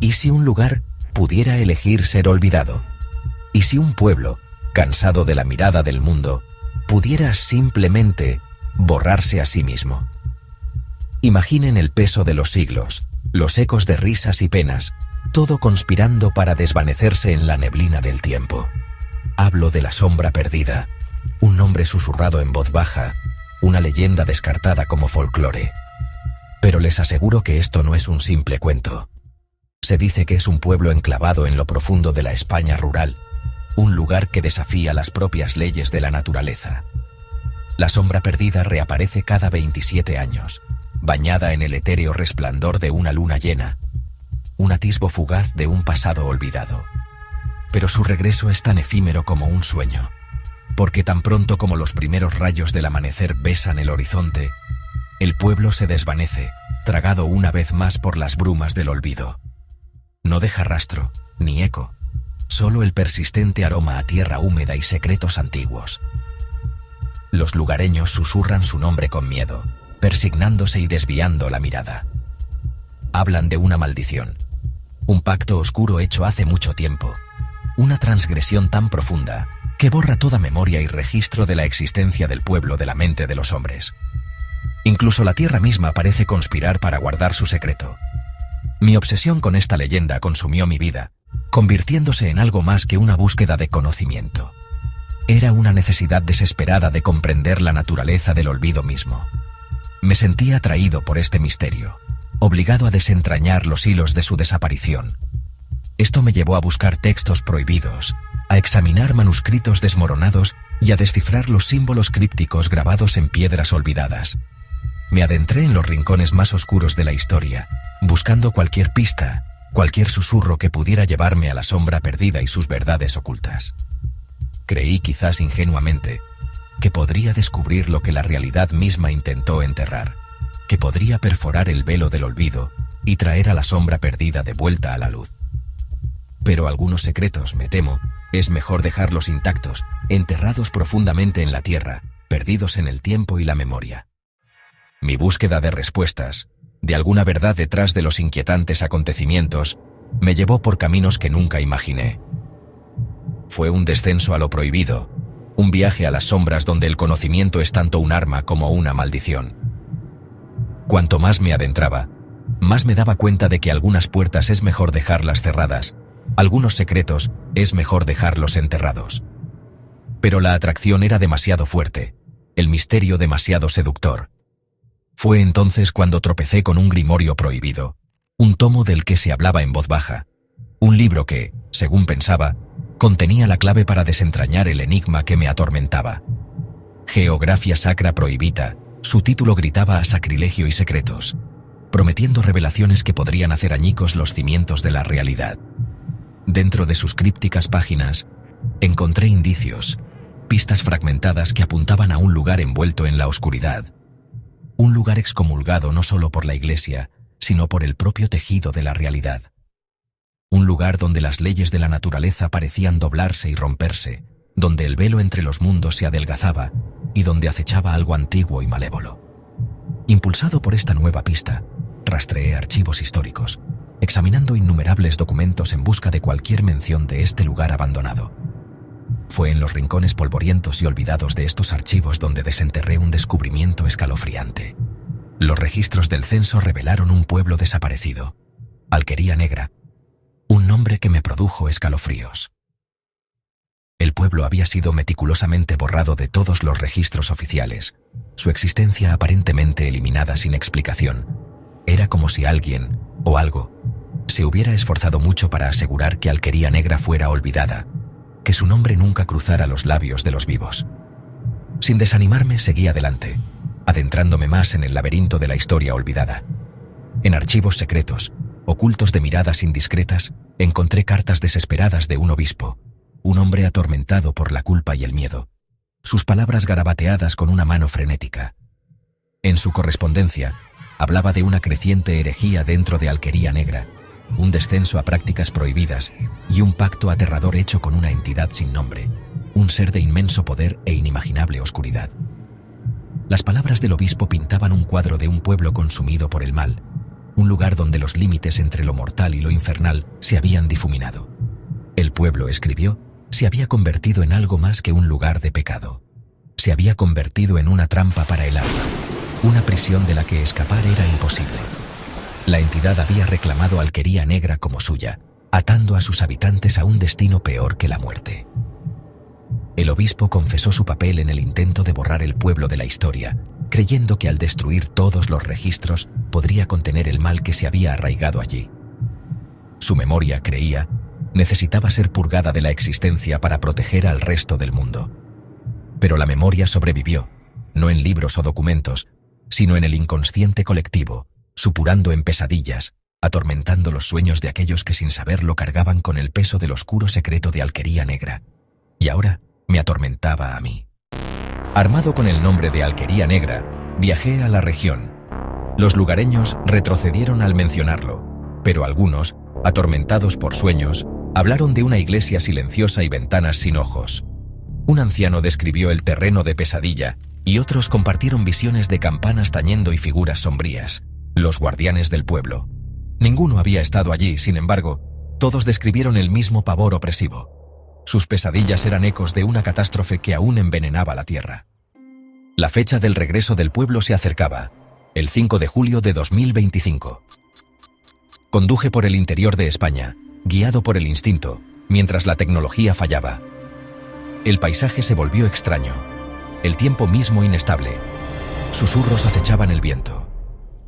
¿Y si un lugar pudiera elegir ser olvidado? ¿Y si un pueblo, cansado de la mirada del mundo, pudiera simplemente borrarse a sí mismo? Imaginen el peso de los siglos, los ecos de risas y penas, todo conspirando para desvanecerse en la neblina del tiempo. Hablo de la sombra perdida, un nombre susurrado en voz baja, una leyenda descartada como folclore. Pero les aseguro que esto no es un simple cuento. Se dice que es un pueblo enclavado en lo profundo de la España rural, un lugar que desafía las propias leyes de la naturaleza. La sombra perdida reaparece cada 27 años, bañada en el etéreo resplandor de una luna llena, un atisbo fugaz de un pasado olvidado. Pero su regreso es tan efímero como un sueño, porque tan pronto como los primeros rayos del amanecer besan el horizonte, el pueblo se desvanece, tragado una vez más por las brumas del olvido. No deja rastro, ni eco, solo el persistente aroma a tierra húmeda y secretos antiguos. Los lugareños susurran su nombre con miedo, persignándose y desviando la mirada. Hablan de una maldición, un pacto oscuro hecho hace mucho tiempo, una transgresión tan profunda que borra toda memoria y registro de la existencia del pueblo de la mente de los hombres. Incluso la tierra misma parece conspirar para guardar su secreto. Mi obsesión con esta leyenda consumió mi vida, convirtiéndose en algo más que una búsqueda de conocimiento. Era una necesidad desesperada de comprender la naturaleza del olvido mismo. Me sentía atraído por este misterio, obligado a desentrañar los hilos de su desaparición. Esto me llevó a buscar textos prohibidos, a examinar manuscritos desmoronados y a descifrar los símbolos crípticos grabados en piedras olvidadas. Me adentré en los rincones más oscuros de la historia, buscando cualquier pista, cualquier susurro que pudiera llevarme a la sombra perdida y sus verdades ocultas. Creí, quizás ingenuamente, que podría descubrir lo que la realidad misma intentó enterrar, que podría perforar el velo del olvido y traer a la sombra perdida de vuelta a la luz. Pero algunos secretos, me temo, es mejor dejarlos intactos, enterrados profundamente en la tierra, perdidos en el tiempo y la memoria. Mi búsqueda de respuestas, de alguna verdad detrás de los inquietantes acontecimientos, me llevó por caminos que nunca imaginé. Fue un descenso a lo prohibido, un viaje a las sombras donde el conocimiento es tanto un arma como una maldición. Cuanto más me adentraba, más me daba cuenta de que algunas puertas es mejor dejarlas cerradas, algunos secretos es mejor dejarlos enterrados. Pero la atracción era demasiado fuerte, el misterio demasiado seductor. Fue entonces cuando tropecé con un grimorio prohibido, un tomo del que se hablaba en voz baja, un libro que, según pensaba, contenía la clave para desentrañar el enigma que me atormentaba. Geografia Sacra Prohibita, su título gritaba a sacrilegio y secretos, prometiendo revelaciones que podrían hacer añicos los cimientos de la realidad. Dentro de sus crípticas páginas, encontré indicios, pistas fragmentadas que apuntaban a un lugar envuelto en la oscuridad. Un lugar excomulgado no solo por la Iglesia, sino por el propio tejido de la realidad. Un lugar donde las leyes de la naturaleza parecían doblarse y romperse, donde el velo entre los mundos se adelgazaba y donde acechaba algo antiguo y malévolo. Impulsado por esta nueva pista, rastreé archivos históricos, examinando innumerables documentos en busca de cualquier mención de este lugar abandonado. Fue en los rincones polvorientos y olvidados de estos archivos donde desenterré un descubrimiento escalofriante. Los registros del censo revelaron un pueblo desaparecido, Alquería Negra, un nombre que me produjo escalofríos. El pueblo había sido meticulosamente borrado de todos los registros oficiales, su existencia aparentemente eliminada sin explicación. Era como si alguien, o algo, se hubiera esforzado mucho para asegurar que Alquería Negra fuera olvidada, que su nombre nunca cruzara los labios de los vivos. Sin desanimarme, seguí adelante, adentrándome más en el laberinto de la historia olvidada. En archivos secretos, ocultos de miradas indiscretas, encontré cartas desesperadas de un obispo, un hombre atormentado por la culpa y el miedo, sus palabras garabateadas con una mano frenética. En su correspondencia, hablaba de una creciente herejía dentro de Alquería Negra, un descenso a prácticas prohibidas y un pacto aterrador hecho con una entidad sin nombre, un ser de inmenso poder e inimaginable oscuridad. Las palabras del obispo pintaban un cuadro de un pueblo consumido por el mal, un lugar donde los límites entre lo mortal y lo infernal se habían difuminado. El pueblo, escribió, se había convertido en algo más que un lugar de pecado. Se había convertido en una trampa para el alma, una prisión de la que escapar era imposible. La entidad había reclamado Alquería Negra como suya, atando a sus habitantes a un destino peor que la muerte. El obispo confesó su papel en el intento de borrar el pueblo de la historia, creyendo que al destruir todos los registros podría contener el mal que se había arraigado allí. Su memoria, creía, necesitaba ser purgada de la existencia para proteger al resto del mundo. Pero la memoria sobrevivió, no en libros o documentos, sino en el inconsciente colectivo, supurando en pesadillas, atormentando los sueños de aquellos que sin saberlo cargaban con el peso del oscuro secreto de Alquería Negra. Y ahora me atormentaba a mí. Armado con el nombre de Alquería Negra, viajé a la región. Los lugareños retrocedieron al mencionarlo, pero algunos, atormentados por sueños, hablaron de una iglesia silenciosa y ventanas sin ojos. Un anciano describió el terreno de pesadilla y otros compartieron visiones de campanas tañendo y figuras sombrías, los guardianes del pueblo. Ninguno había estado allí, sin embargo, todos describieron el mismo pavor opresivo. Sus pesadillas eran ecos de una catástrofe que aún envenenaba la tierra. La fecha del regreso del pueblo se acercaba, el 5 de julio de 2025. Conduje por el interior de España, guiado por el instinto, mientras la tecnología fallaba. El paisaje se volvió extraño, el tiempo mismo inestable. Susurros acechaban el viento.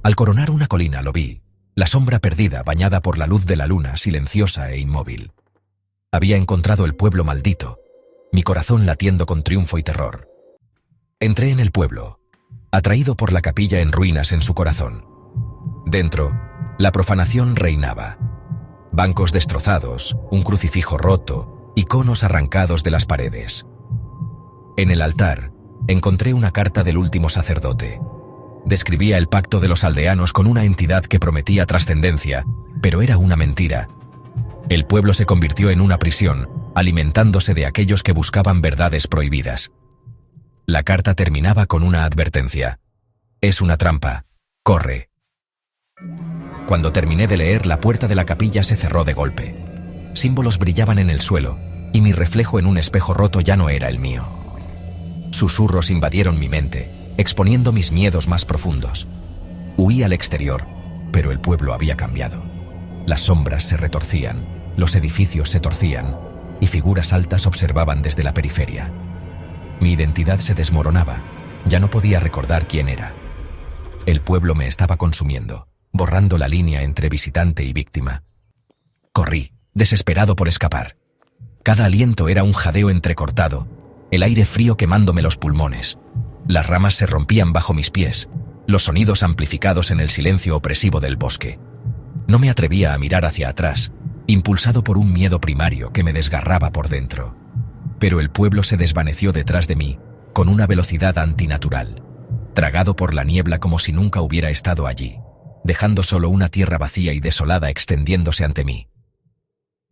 Al coronar una colina lo vi, la sombra perdida bañada por la luz de la luna, silenciosa e inmóvil. Había encontrado el pueblo maldito, mi corazón latiendo con triunfo y terror. Entré en el pueblo, atraído por la capilla en ruinas en su corazón. Dentro, la profanación reinaba. Bancos destrozados, un crucifijo roto, iconos arrancados de las paredes. En el altar, encontré una carta del último sacerdote. Describía el pacto de los aldeanos con una entidad que prometía trascendencia, pero era una mentira. El pueblo se convirtió en una prisión, alimentándose de aquellos que buscaban verdades prohibidas. La carta terminaba con una advertencia. Es una trampa. Corre. Cuando terminé de leer, la puerta de la capilla se cerró de golpe. Símbolos brillaban en el suelo, y mi reflejo en un espejo roto ya no era el mío. Susurros invadieron mi mente, exponiendo mis miedos más profundos. Huí al exterior, pero el pueblo había cambiado. Las sombras se retorcían, los edificios se torcían, y figuras altas observaban desde la periferia. Mi identidad se desmoronaba, ya no podía recordar quién era. El pueblo me estaba consumiendo, borrando la línea entre visitante y víctima. Corrí, desesperado por escapar. Cada aliento era un jadeo entrecortado, el aire frío quemándome los pulmones. Las ramas se rompían bajo mis pies, los sonidos amplificados en el silencio opresivo del bosque. No me atrevía a mirar hacia atrás, impulsado por un miedo primario que me desgarraba por dentro. Pero el pueblo se desvaneció detrás de mí, con una velocidad antinatural, tragado por la niebla como si nunca hubiera estado allí, dejando solo una tierra vacía y desolada extendiéndose ante mí.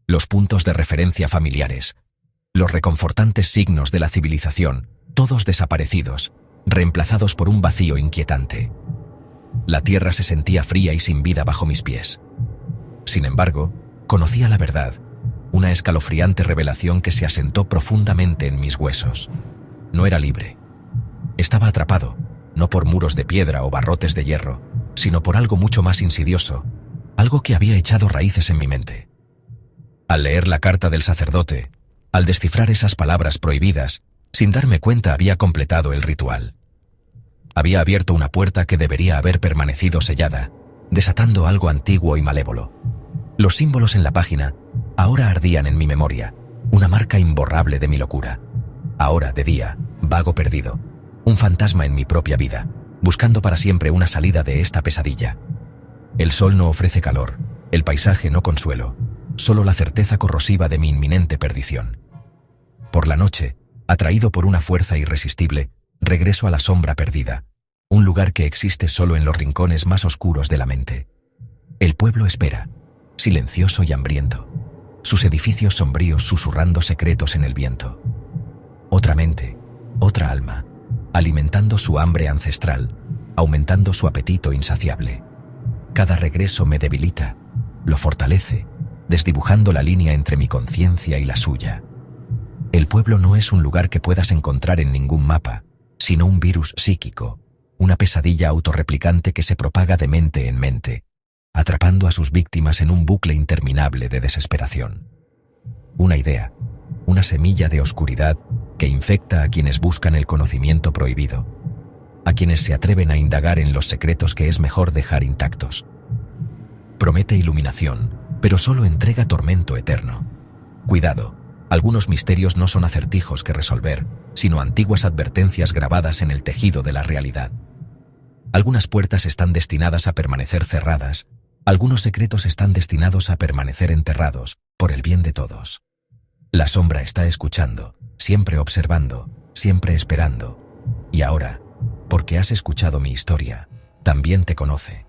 Los puntos de referencia familiares, los reconfortantes signos de la civilización, todos desaparecidos, reemplazados por un vacío inquietante. La tierra se sentía fría y sin vida bajo mis pies. Sin embargo, conocía la verdad, una escalofriante revelación que se asentó profundamente en mis huesos. No era libre. Estaba atrapado, no por muros de piedra o barrotes de hierro, sino por algo mucho más insidioso, algo que había echado raíces en mi mente. Al leer la carta del sacerdote, al descifrar esas palabras prohibidas, sin darme cuenta había completado el ritual. Había abierto una puerta que debería haber permanecido sellada, desatando algo antiguo y malévolo. Los símbolos en la página ahora ardían en mi memoria, una marca imborrable de mi locura. Ahora, de día, vago perdido, un fantasma en mi propia vida, buscando para siempre una salida de esta pesadilla. El sol no ofrece calor, el paisaje no consuelo, solo la certeza corrosiva de mi inminente perdición. Por la noche, atraído por una fuerza irresistible, regreso a la sombra perdida, un lugar que existe solo en los rincones más oscuros de la mente. El pueblo espera, silencioso y hambriento, sus edificios sombríos susurrando secretos en el viento. Otra mente, otra alma, alimentando su hambre ancestral, aumentando su apetito insaciable. Cada regreso me debilita, lo fortalece, desdibujando la línea entre mi conciencia y la suya. El pueblo no es un lugar que puedas encontrar en ningún mapa, sino un virus psíquico, una pesadilla autorreplicante que se propaga de mente en mente, atrapando a sus víctimas en un bucle interminable de desesperación. Una idea, una semilla de oscuridad que infecta a quienes buscan el conocimiento prohibido, a quienes se atreven a indagar en los secretos que es mejor dejar intactos. Promete iluminación, pero solo entrega tormento eterno. Cuidado, algunos misterios no son acertijos que resolver, sino antiguas advertencias grabadas en el tejido de la realidad. Algunas puertas están destinadas a permanecer cerradas, algunos secretos están destinados a permanecer enterrados, por el bien de todos. La sombra está escuchando, siempre observando, siempre esperando. Y ahora, porque has escuchado mi historia, también te conoce.